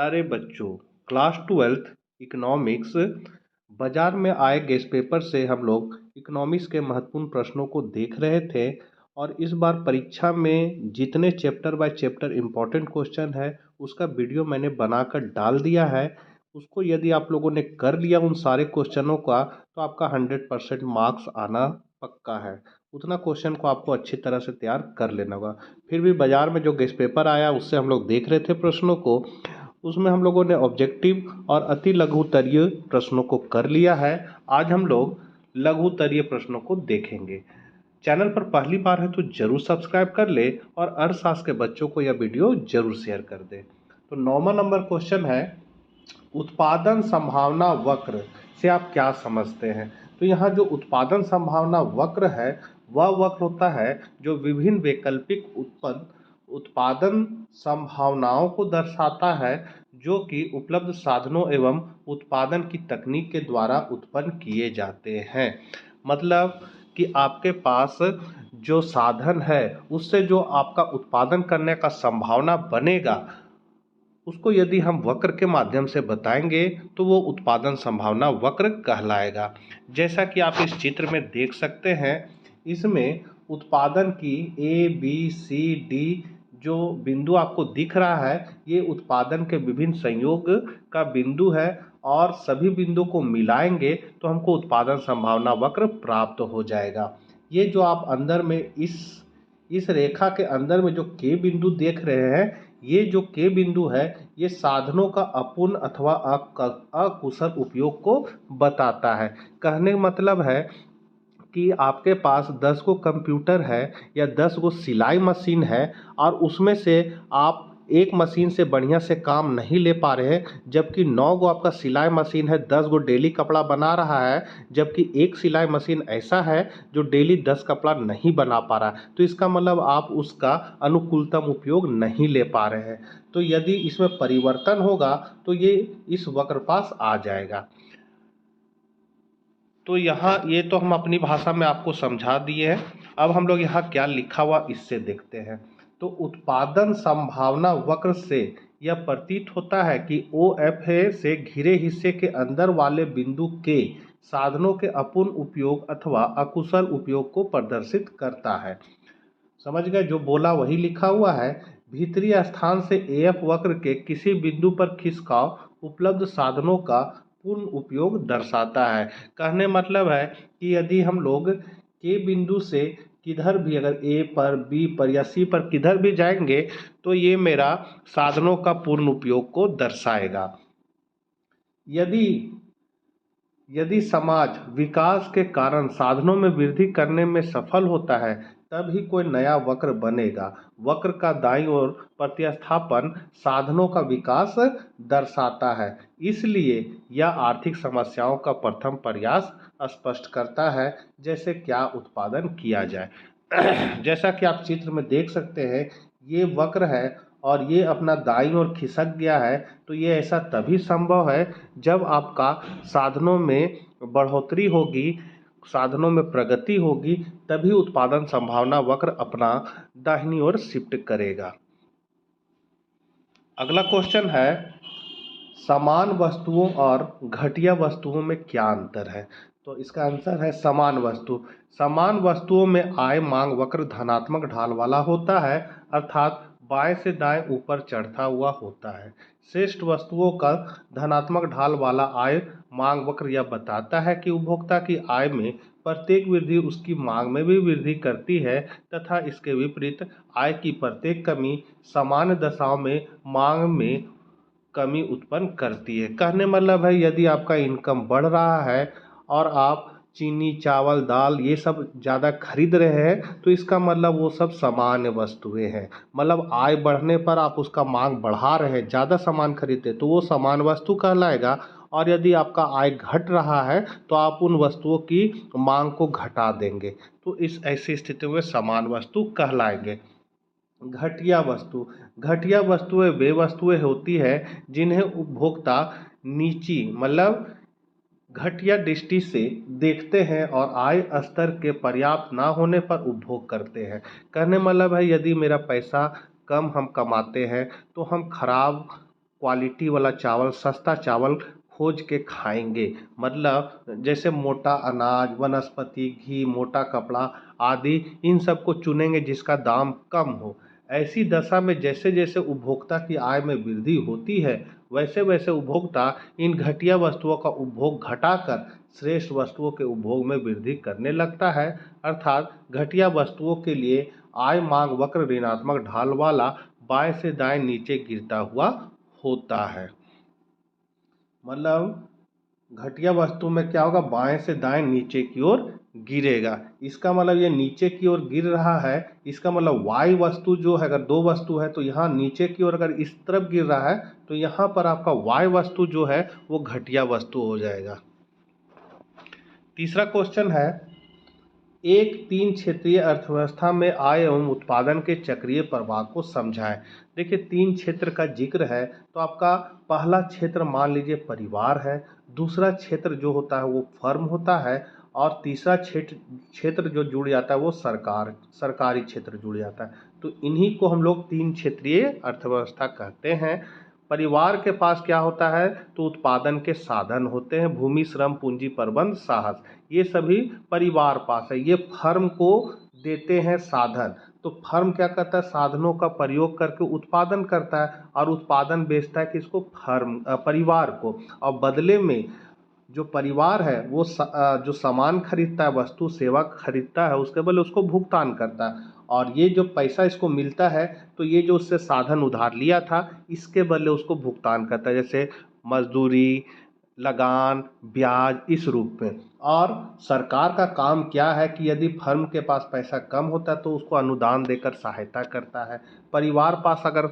प्यारे बच्चों, class 12th economics बाजार में आए गेस्ट पेपर से हम लोग इकोनॉमिक्स के महत्वपूर्ण प्रश्नों को देख रहे थे। और इस बार परीक्षा में जितने chapter by chapter important question है उसका वीडियो मैंने बनाकर डाल दिया है। उसको यदि आप लोगों ने कर लिया उन सारे क्वेश्चनों का तो आपका 100% मार्क्स आना पक्का है। उतना क्वेश्चन को आपको अच्छी तरह से तैयार कर लेना होगा। फिर भी बाज़ार में जो गेस्ट पेपर आया उससे हम लोग देख रहे थे प्रश्नों को, उसमें हम लोगों ने ऑब्जेक्टिव और अति लघुत्तरीय प्रश्नों को कर लिया है। आज हम लोग लघुत्तरीय प्रश्नों को देखेंगे। चैनल पर पहली बार है तो जरूर सब्सक्राइब कर ले और अर्थशास्त्र के बच्चों को यह वीडियो जरूर शेयर कर दे। तो 9वां नंबर क्वेश्चन है, उत्पादन संभावना वक्र से आप क्या समझते हैं। तो यहाँ जो उत्पादन संभावना वक्र है वह वक्र होता है जो विभिन्न वैकल्पिक उत्पादन संभावनाओं को दर्शाता है जो कि उपलब्ध साधनों एवं उत्पादन की तकनीक के द्वारा उत्पन्न किए जाते हैं। मतलब कि आपके पास जो साधन है उससे जो आपका उत्पादन करने का संभावना बनेगा उसको यदि हम वक्र के माध्यम से बताएंगे तो वो उत्पादन संभावना वक्र कहलाएगा। जैसा कि आप इस चित्र में देख सकते हैं, इसमें उत्पादन की ए बी सी डी जो बिंदु आपको दिख रहा है ये उत्पादन के विभिन्न संयोग का बिंदु है और सभी बिंदु को मिलाएंगे तो हमको उत्पादन संभावना वक्र प्राप्त हो जाएगा। ये जो आप अंदर में इस रेखा के अंदर में जो के बिंदु देख रहे हैं, ये जो के बिंदु है ये साधनों का अपूर्ण अथवा अकुशल उपयोग को बताता है। कहने का मतलब है कि आपके पास 10 गो कंप्यूटर है या 10 गो सिलाई मशीन है और उसमें से आप एक मशीन से बढ़िया से काम नहीं ले पा रहे हैं, जबकि 9 गो आपका सिलाई मशीन है, 10 गो डेली कपड़ा बना रहा है, जबकि एक सिलाई मशीन ऐसा है जो डेली 10 कपड़ा नहीं बना पा रहा है। तो इसका मतलब आप उसका अनुकूलतम उपयोग नहीं ले पा रहे हैं। तो यदि इसमें परिवर्तन होगा तो ये इस वक्र पास आ जाएगा। तो यहाँ ये तो हम अपनी भाषा में आपको समझा दिए हैं। अब हम लोग यहाँ क्या लिखा हुआ इससे देखते हैं। तो उत्पादन संभावना वक्र से यह प्रतीत होता है कि OFA से घिरे हिस्से के अंदर वाले बिंदु के साधनों के अपूर्ण उपयोग अथवा अकुशल उपयोग को प्रदर्शित करता है। समझ गए, जो बोला वही लिखा हुआ है। भीतरी स्थान से AF वक्र के किसी बिंदु पर खिसकाव उपलब्ध साधनों का पूर्ण उपयोग दर्शाता है। कहने मतलब है कि यदि हम लोग के बिंदु से किधर भी अगर A पर B पर या C पर किधर भी जाएंगे तो ये मेरा साधनों का पूर्ण उपयोग को दर्शाएगा। यदि समाज विकास के कारण साधनों में वृद्धि करने में सफल होता है तभी कोई नया वक्र बनेगा। वक्र का दाईं ओर प्रतिस्थापन साधनों का विकास दर्शाता है, इसलिए यह आर्थिक समस्याओं का प्रथम प्रयास स्पष्ट करता है, जैसे क्या उत्पादन किया जाए। जैसा कि आप चित्र में देख सकते हैं ये वक्र है और ये अपना दाईं ओर खिसक गया है। तो ये ऐसा तभी संभव है जब आपका साधनों में बढ़ोतरी होगी, साधनों में प्रगति होगी, तभी उत्पादन संभावना वक्र अपना दाहिनी ओर शिफ्ट करेगा। अगला क्वेश्चन है, समान वस्तुओं और घटिया वस्तुओं में क्या अंतर है। तो इसका आंसर है समान वस्तु। समान वस्तुओं में आय मांग वक्र धनात्मक ढाल वाला होता है, अर्थात बाएं से दाएं ऊपर चढ़ता हुआ होता है। श्रेष्ठ वस्तुओं का धनात्मक ढाल वाला आय मांग वक्र यह बताता है कि उपभोक्ता की आय में प्रत्येक वृद्धि उसकी मांग में भी वृद्धि करती है तथा इसके विपरीत आय की प्रत्येक कमी सामान्य दशाओं में मांग में कमी उत्पन्न करती है। कहने मतलब है यदि आपका इनकम बढ़ रहा है और आप चीनी चावल दाल ये सब ज़्यादा खरीद रहे हैं तो इसका मतलब वो सब सामान्य वस्तुएं हैं। मतलब आय बढ़ने पर आप उसका मांग बढ़ा रहे हैं, ज़्यादा सामान खरीदते तो वो सामान्य वस्तु कहलाएगा। और यदि आपका आय घट रहा है तो आप उन वस्तुओं की मांग को घटा देंगे तो इस ऐसी स्थिति में सामान्य वस्तु कहलाएंगे। घटिया वस्तुएं वे वस्तुएं होती है जिन्हें उपभोक्ता नीची मतलब घटिया दृष्टि से देखते हैं और आय स्तर के पर्याप्त ना होने पर उपभोग करते हैं। कहने मतलब है यदि मेरा पैसा कम हम कमाते हैं तो हम खराब क्वालिटी वाला चावल, सस्ता चावल खोज के खाएंगे। मतलब जैसे मोटा अनाज, वनस्पति घी, मोटा कपड़ा आदि इन सब को चुनेंगे जिसका दाम कम हो। ऐसी दशा में जैसे जैसे उपभोक्ता की आय में वृद्धि होती है, वैसे वैसे उपभोक्ता इन घटिया वस्तुओं का उपभोग घटाकर श्रेष्ठ वस्तुओं के उपभोग में वृद्धि करने लगता है। अर्थात घटिया वस्तुओं के लिए आय मांग वक्र ऋणात्मक ढाल वाला बाएं से दाएं नीचे गिरता हुआ होता है। मतलब घटिया वस्तु में क्या होगा, बाएं से दाएं नीचे की ओर गिरेगा। इसका मतलब ये नीचे की ओर गिर रहा है, इसका मतलब वाई वस्तु जो है, अगर दो वस्तु है तो यहाँ नीचे की ओर अगर इस तरफ गिर रहा है तो यहाँ पर आपका वाई वस्तु जो है वो घटिया वस्तु हो जाएगा। तीसरा क्वेश्चन है, एक तीन क्षेत्रीय अर्थव्यवस्था में आय एवं उत्पादन के चक्रीय प्रवाह को समझाएं। देखिए, तीन क्षेत्र का जिक्र है तो आपका पहला क्षेत्र मान लीजिए परिवार है, दूसरा क्षेत्र जो होता है वो फर्म होता है, और तीसरा क्षेत्र जो जुड़ जाता है वो सरकारी क्षेत्र जुड़ जाता है। तो इन्हीं को हम लोग तीन क्षेत्रीय अर्थव्यवस्था कहते हैं। परिवार के पास क्या होता है, तो उत्पादन के साधन होते हैं, भूमि, श्रम, पूंजी, प्रबंध, साहस, ये सभी परिवार पास है। ये फर्म को देते हैं साधन। तो फर्म क्या करता है, साधनों का प्रयोग करके उत्पादन करता है और उत्पादन बेचता है किसको, परिवार को। और बदले में जो परिवार है वो जो सामान खरीदता है, वस्तु सेवा खरीदता है, उसके बदले उसको भुगतान करता है। और ये जो पैसा इसको मिलता है तो ये जो उससे साधन उधार लिया था इसके बदले उसको भुगतान करता है, जैसे मजदूरी, लगान, ब्याज, इस रूप में। और सरकार का काम क्या है कि यदि फर्म के पास पैसा कम होता है तो उसको अनुदान देकर सहायता करता है। परिवार पास अगर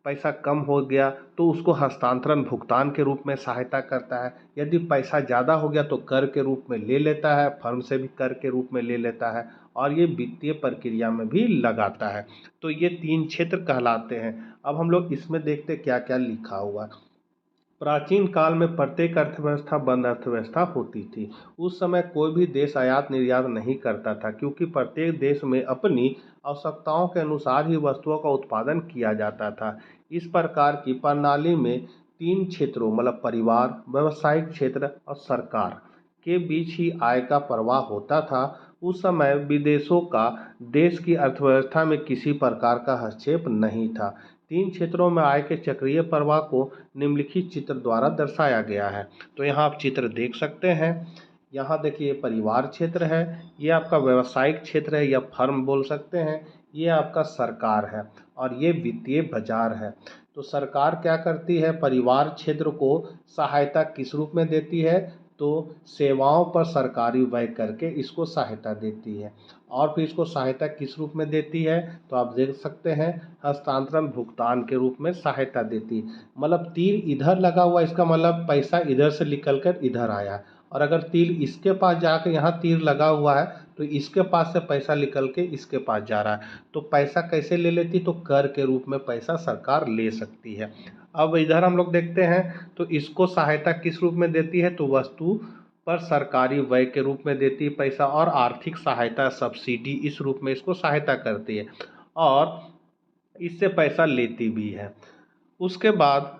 पैसा कम हो गया तो उसको हस्तांतरण भुगतान के रूप में सहायता करता है। यदि पैसा ज़्यादा हो गया तो कर के रूप में ले लेता है, फर्म से भी कर के रूप में ले लेता है, और ये वित्तीय प्रक्रिया में भी लगाता है। तो ये तीन क्षेत्र कहलाते हैं। अब हम लोग इसमें देखते क्या क्या लिखा हुआ है। प्राचीन काल में प्रत्येक अर्थव्यवस्था बंद अर्थव्यवस्था होती थी। उस समय कोई भी देश आयात निर्यात नहीं करता था, क्योंकि प्रत्येक देश में अपनी आवश्यकताओं के अनुसार ही वस्तुओं का उत्पादन किया जाता था। इस प्रकार की प्रणाली में तीन क्षेत्रों मतलब परिवार, व्यावसायिक क्षेत्र और सरकार के बीच ही आय का प्रवाह होता था। उस समय विदेशों का देश की अर्थव्यवस्था में किसी प्रकार का हस्तक्षेप नहीं था। तीन क्षेत्रों में आय के चक्रीय प्रवाह को निम्नलिखित चित्र द्वारा दर्शाया गया है। तो यहाँ आप चित्र देख सकते हैं। यहाँ देखिए परिवार क्षेत्र है, ये आपका व्यवसायिक क्षेत्र है या फर्म बोल सकते हैं, ये आपका सरकार है, और ये वित्तीय बाजार है। तो सरकार क्या करती है, परिवार क्षेत्र को सहायता किस रूप में देती है, तो सेवाओं पर सरकारी व्यय करके इसको सहायता देती है। और फिर इसको सहायता किस रूप में देती है, तो आप देख सकते हैं हस्तांतरण भुगतान के रूप में सहायता देती है। मतलब तीर इधर लगा हुआ, इसका मतलब पैसा इधर से निकल कर इधर आया, और अगर तीर इसके पास जाकर यहाँ तीर लगा हुआ है तो इसके पास से पैसा निकल के इसके पास जा रहा है। तो पैसा कैसे ले लेती, तो कर के रूप में पैसा सरकार ले सकती है। अब इधर हम लोग देखते हैं तो इसको सहायता किस रूप में देती है, तो वस्तु पर सरकारी व्यय के रूप में देती है पैसा, और आर्थिक सहायता सब्सिडी इस रूप में इसको सहायता करती है, और इससे पैसा लेती भी है। उसके बाद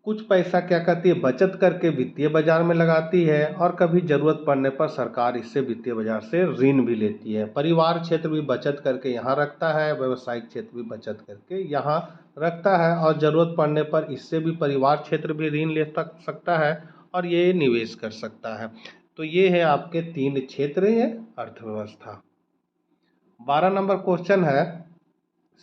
कुछ पैसा क्या करती है, बचत करके वित्तीय बाजार में लगाती है, और कभी जरूरत पड़ने पर सरकार इससे वित्तीय बाजार से ऋण भी लेती है। परिवार क्षेत्र भी बचत करके यहाँ रखता है, व्यवसायिक क्षेत्र भी बचत करके यहाँ रखता है, और जरूरत पड़ने पर इससे भी परिवार क्षेत्र भी ऋण ले सकता है और ये निवेश कर सकता है। तो ये है आपके तीन क्षेत्रीय अर्थव्यवस्था। 12 नंबर क्वेश्चन है,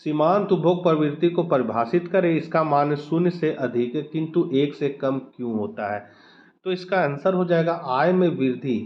सीमांत उपभोग प्रवृत्ति को परिभाषित करें। इसका मान शून्य से अधिक किंतु एक से कम क्यों होता है। तो इसका आंसर हो जाएगा आय में वृद्धि।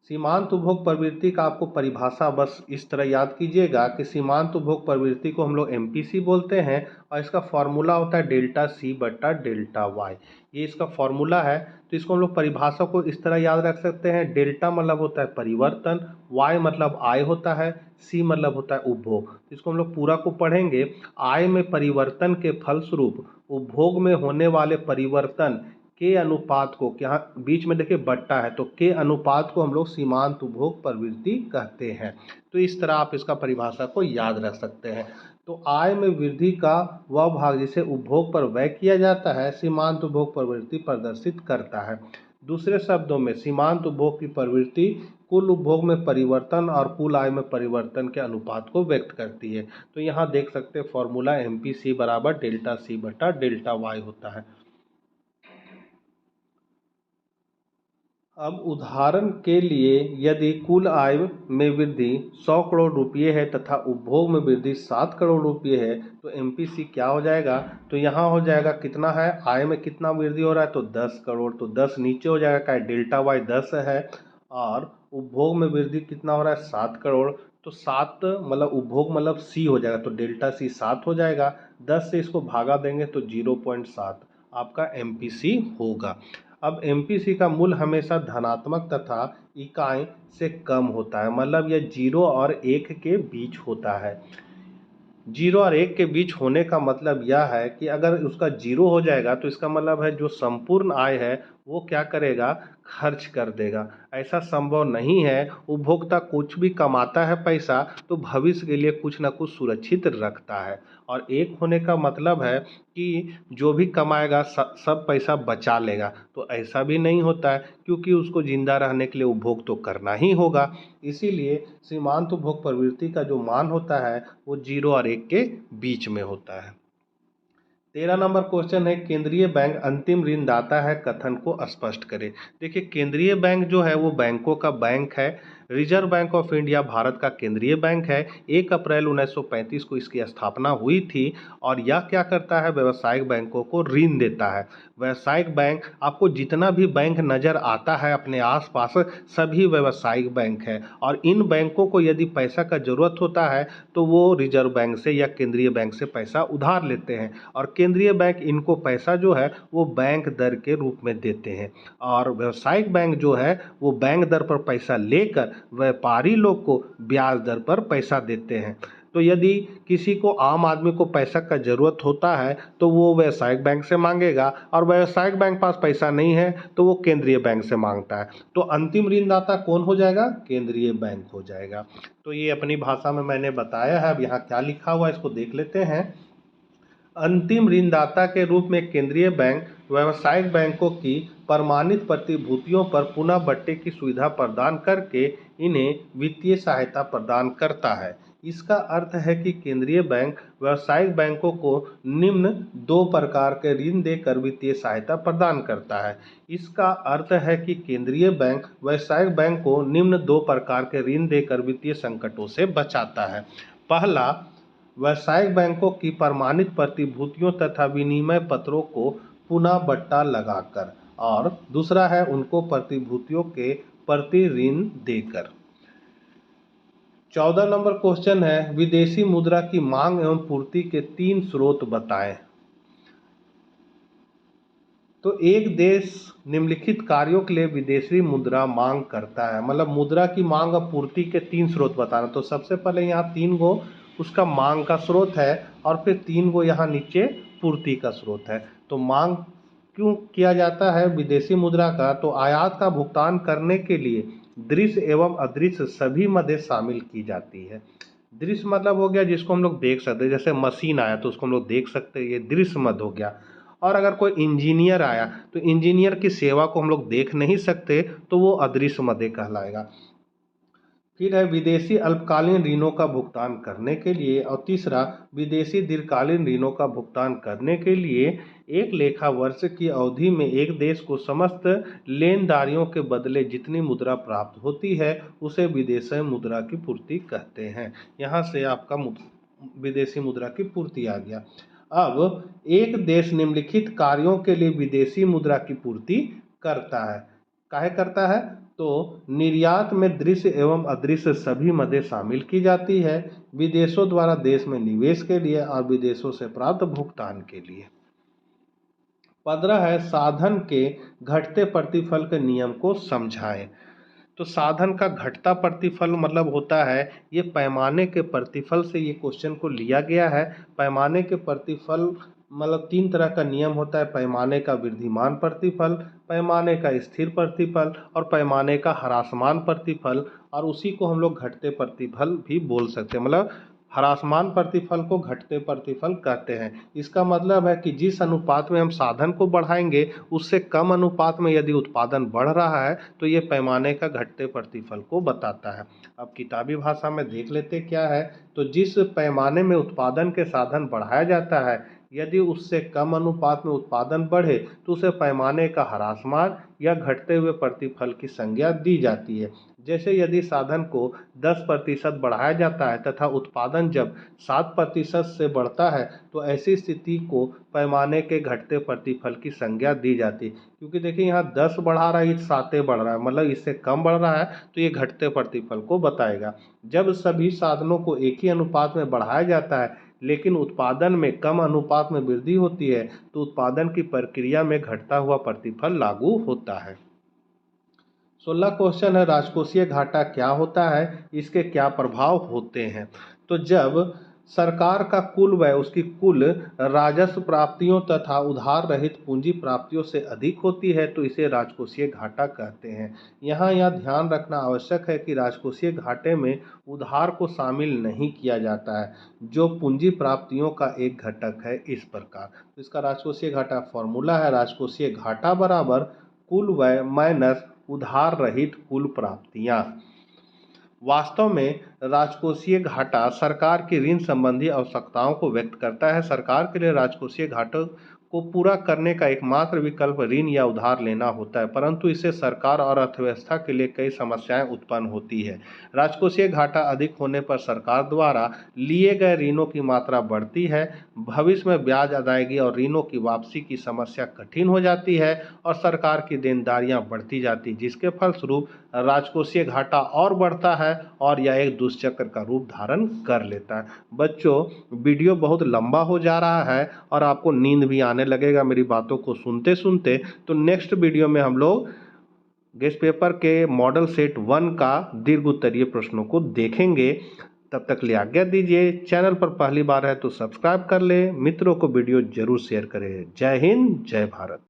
सीमांत उपभोग प्रवृत्ति का आपको परिभाषा बस इस तरह याद कीजिएगा कि सीमांत उपभोग प्रवृत्ति को हम लोग एमपीसी बोलते हैं, और इसका फॉर्मूला होता है डेल्टा सी बटा डेल्टा वाई। ये इसका फॉर्मूला है। तो इसको हम लोग परिभाषा को इस तरह याद रख सकते हैं, डेल्टा मतलब होता है परिवर्तन, वाई मतलब आय होता है, सी मतलब होता है उपभोग। इसको हम लोग पूरा को पढ़ेंगे। आय में परिवर्तन के फलस्वरूप उपभोग में होने वाले परिवर्तन के अनुपात को, क्या बीच में देखिए बट्टा है, तो के अनुपात को हम लोग सीमांत उपभोग प्रवृत्ति कहते हैं। तो इस तरह आप इसका परिभाषा को याद रख सकते हैं। तो आय में वृद्धि का वह भाग जिसे उपभोग पर व्यय किया जाता है सीमांत उपभोग प्रवृत्ति प्रदर्शित करता है। दूसरे शब्दों में सीमांत उपभोग की प्रवृत्ति कुल उपभोग में परिवर्तन और कुल आय में परिवर्तन के अनुपात को व्यक्त करती है। तो यहाँ देख सकते हैं फॉर्मूला MPC बराबर डेल्टा C बटा डेल्टा Y होता है। अब उदाहरण के लिए यदि कुल आय में वृद्धि 100 करोड़ रुपये है तथा उपभोग में वृद्धि 7 करोड़ रुपये है तो MPC क्या हो जाएगा? तो यहाँ हो जाएगा कितना है, आय में कितना वृद्धि हो रहा है तो 10 करोड़, तो 10 नीचे हो जाएगा, क्या डेल्टा Y 10 है और उपभोग में वृद्धि कितना हो रहा है 7 करोड़, तो 7 मतलब उपभोग मतलब C हो जाएगा, तो डेल्टा C 7 हो जाएगा। 10 से इसको भागा देंगे तो 0.7 आपका MPC होगा। अब MPC का मूल हमेशा धनात्मक तथा इकाई से कम होता है, मतलब यह 0 और 1 के बीच होता है। 0 और 1 के बीच होने का मतलब यह है कि अगर उसका 0 हो जाएगा तो इसका मतलब है जो संपूर्ण आय है वो क्या करेगा, खर्च कर देगा। ऐसा संभव नहीं है, उपभोक्ता कुछ भी कमाता है पैसा तो भविष्य के लिए कुछ ना कुछ सुरक्षित रखता है, और एक होने का मतलब है कि जो भी कमाएगा सब पैसा बचा लेगा, तो ऐसा भी नहीं होता है क्योंकि उसको जिंदा रहने के लिए उपभोग तो करना ही होगा। इसीलिए सीमांत उपभोग प्रवृत्ति का जो मान होता है वो 0 और 1 के बीच में होता है। 13 नंबर क्वेश्चन है केंद्रीय बैंक अंतिम ऋणदाता है कथन को स्पष्ट करें। देखिए केंद्रीय बैंक जो है वो बैंकों का बैंक है। Reserve bank of India Bharat का केंद्रीय बैंक है। 1 अप्रैल 1935 को इसकी स्थापना हुई थी और यह क्या करता है, व्यावसायिक बैंकों को ऋण देता है। व्यावसायिक बैंक आपको जितना भी बैंक नज़र आता है अपने आसपास सभी व्यावसायिक बैंक है, और इन बैंकों को यदि पैसा का ज़रूरत होता है तो वो रिजर्व बैंक से या केंद्रीय बैंक से पैसा उधार लेते हैं, और केंद्रीय बैंक इनको पैसा जो है वो बैंक दर के रूप में देते हैं, और व्यावसायिक बैंक जो है वो बैंक दर पर पैसा लेकर व्यापारी लोग को ब्याज दर पर पैसा देते हैं। तो यदि किसी को आम आदमी को पैसा का ज़रूरत होता है तो वो व्यावसायिक बैंक से मांगेगा, और व्यावसायिक बैंक पास पैसा नहीं है तो वो केंद्रीय बैंक से मांगता है। तो अंतिम ऋणदाता कौन हो जाएगा, केंद्रीय बैंक हो जाएगा। तो ये अपनी भाषा में मैंने बताया है। अब यहाँ क्या लिखा हुआ है इसको देख लेते हैं। अंतिम ऋणदाता के रूप में केंद्रीय बैंक व्यावसायिक बैंकों की प्रमाणित प्रतिभूतियों पर पुनः बट्टे की सुविधा प्रदान करके इन्हें वित्तीय सहायता प्रदान करता है। इसका अर्थ है कि केंद्रीय बैंक व्यावसायिक बैंकों को निम्न 2 प्रकार के ऋण देकर वित्तीय सहायता प्रदान करता है। इसका अर्थ है कि केंद्रीय बैंक व्यावसायिक बैंक को निम्न 2 प्रकार के ऋण देकर वित्तीय संकटों से बचाता है। पहला, व्यावसायिक बैंकों की प्रमाणित प्रतिभूतियों तथा विनिमय पत्रों को पुनः बट्टा लगाकर, और दूसरा है उनको प्रतिभूतियों के प्रति ऋण देकर। 14 नंबर क्वेश्चन है विदेशी मुद्रा की मांग एवं पूर्ति के 3 स्रोत बताएं। तो एक देश निम्नलिखित कार्यों के लिए विदेशी मुद्रा मांग करता है, मतलब मुद्रा की मांग और पूर्ति के 3 स्रोत बताना। तो सबसे पहले यहाँ 3 गो उसका मांग का स्रोत है और फिर 3 गो यहाँ नीचे पूर्ति का स्रोत है। तो मांग क्यों किया जाता है विदेशी मुद्रा का, तो आयात का भुगतान करने के लिए दृश्य एवं अदृश्य सभी मदें शामिल की जाती है। दृश्य मतलब हो गया जिसको हम लोग देख सकते हैं, जैसे मशीन आया तो उसको हम लोग देख सकते हैं, ये दृश्य मद हो गया। और अगर कोई इंजीनियर आया तो इंजीनियर की सेवा को हम लोग देख नहीं सकते तो वो अदृश्य मदें कहलाएगा। फिर है विदेशी अल्पकालीन ऋणों का भुगतान करने के लिए, और तीसरा विदेशी दीर्घकालीन ऋणों का भुगतान करने के लिए एक लेखा वर्ष की अवधि में एक देश को समस्त लेनदारियों के बदले जितनी मुद्रा प्राप्त होती है उसे विदेशी मुद्रा की पूर्ति कहते हैं। यहाँ से आपका विदेशी मुद्रा की पूर्ति आ गया। अब एक देश निम्नलिखित कार्यों के लिए विदेशी मुद्रा की पूर्ति करता है। काहे करता है, तो निर्यात में दृश्य एवं अदृश्य सभी मदें शामिल की जाती है, विदेशों द्वारा देश में निवेश के लिए और विदेशों से प्राप्त भुगतान के लिए। 15 है साधन के घटते प्रतिफल के नियम को समझाएं। तो साधन का घटता प्रतिफल मतलब होता है ये पैमाने के प्रतिफल से ये क्वेश्चन को लिया गया है। पैमाने के प्रतिफल मतलब 3 तरह का नियम होता है, पैमाने का वृद्धिमान प्रतिफल, पैमाने का स्थिर प्रतिफल और पैमाने का ह्रासमान प्रतिफल, और उसी को हम लोग घटते प्रतिफल भी बोल सकते हैं। मतलब ह्रासमान प्रतिफल को घटते प्रतिफल कहते हैं। इसका मतलब है कि जिस अनुपात में हम साधन को बढ़ाएंगे उससे कम अनुपात में यदि उत्पादन बढ़ रहा है तो ये पैमाने का घटते प्रतिफल को बताता है। अब किताबी भाषा में देख लेते क्या है, तो जिस पैमाने में उत्पादन के साधन बढ़ाया जाता है यदि उससे कम अनुपात में उत्पादन बढ़े तो उसे पैमाने का ह्रासमान या घटते हुए प्रतिफल की संज्ञा दी जाती है। जैसे यदि साधन को 10% बढ़ाया जाता है तथा उत्पादन जब 7% से बढ़ता है तो ऐसी स्थिति को पैमाने के घटते प्रतिफल की संज्ञा दी जाती है। क्योंकि देखिए यहाँ 10 बढ़ा रहा है, 7 बढ़ रहा है, मतलब इससे कम बढ़ रहा है तो ये घटते प्रतिफल को बताएगा। जब सभी साधनों को एक ही अनुपात में बढ़ाया जाता है लेकिन उत्पादन में कम अनुपात में वृद्धि होती है तो उत्पादन की प्रक्रिया में घटता हुआ प्रतिफल लागू होता है। 16 क्वेश्चन है, राजकोषीय घाटा क्या होता है, इसके क्या प्रभाव होते हैं। तो जब सरकार का कुल व्यय उसकी कुल राजस्व प्राप्तियों तथा उधार रहित पूंजी प्राप्तियों से अधिक होती है तो इसे राजकोषीय घाटा कहते हैं। यहाँ यह ध्यान रखना आवश्यक है कि राजकोषीय घाटे में उधार को शामिल नहीं किया जाता है जो पूंजी प्राप्तियों का एक घटक है। इस प्रकार तो इसका राजकोषीय घाटा फॉर्मूला है, राजकोषीय घाटा बराबर कुल व्यय माइनस उधार रहित कुल प्राप्तियां। वास्तव में राजकोषीय घाटा सरकार की ऋण संबंधी आवश्यकताओं को व्यक्त करता है। सरकार के लिए राजकोषीय घाटों को पूरा करने का एकमात्र विकल्प ऋण या उधार लेना होता है, परंतु इससे सरकार और अर्थव्यवस्था के लिए कई समस्याएं उत्पन्न होती है। राजकोषीय घाटा अधिक होने पर सरकार द्वारा लिए गए ऋणों की मात्रा बढ़ती है, भविष्य में ब्याज अदायगी और ऋणों की वापसी की समस्या कठिन हो जाती है और सरकार की देनदारियां बढ़ती जाती, जिसके फलस्वरूप राजकोषीय घाटा और बढ़ता है और यह एक दुष्चक्र का रूप धारण कर लेता है। बच्चों, वीडियो बहुत लंबा हो जा रहा है और आपको नींद भी आने लगेगा मेरी बातों को सुनते सुनते, तो नेक्स्ट वीडियो में हम लोग गेस्ट पेपर के मॉडल सेट 1 का दीर्घ उत्तरीय प्रश्नों को देखेंगे। तब तक लिए आज्ञा दीजिए। चैनल पर पहली बार है तो सब्सक्राइब कर ले, मित्रों को वीडियो जरूर शेयर करें। जय हिंद, जय भारत।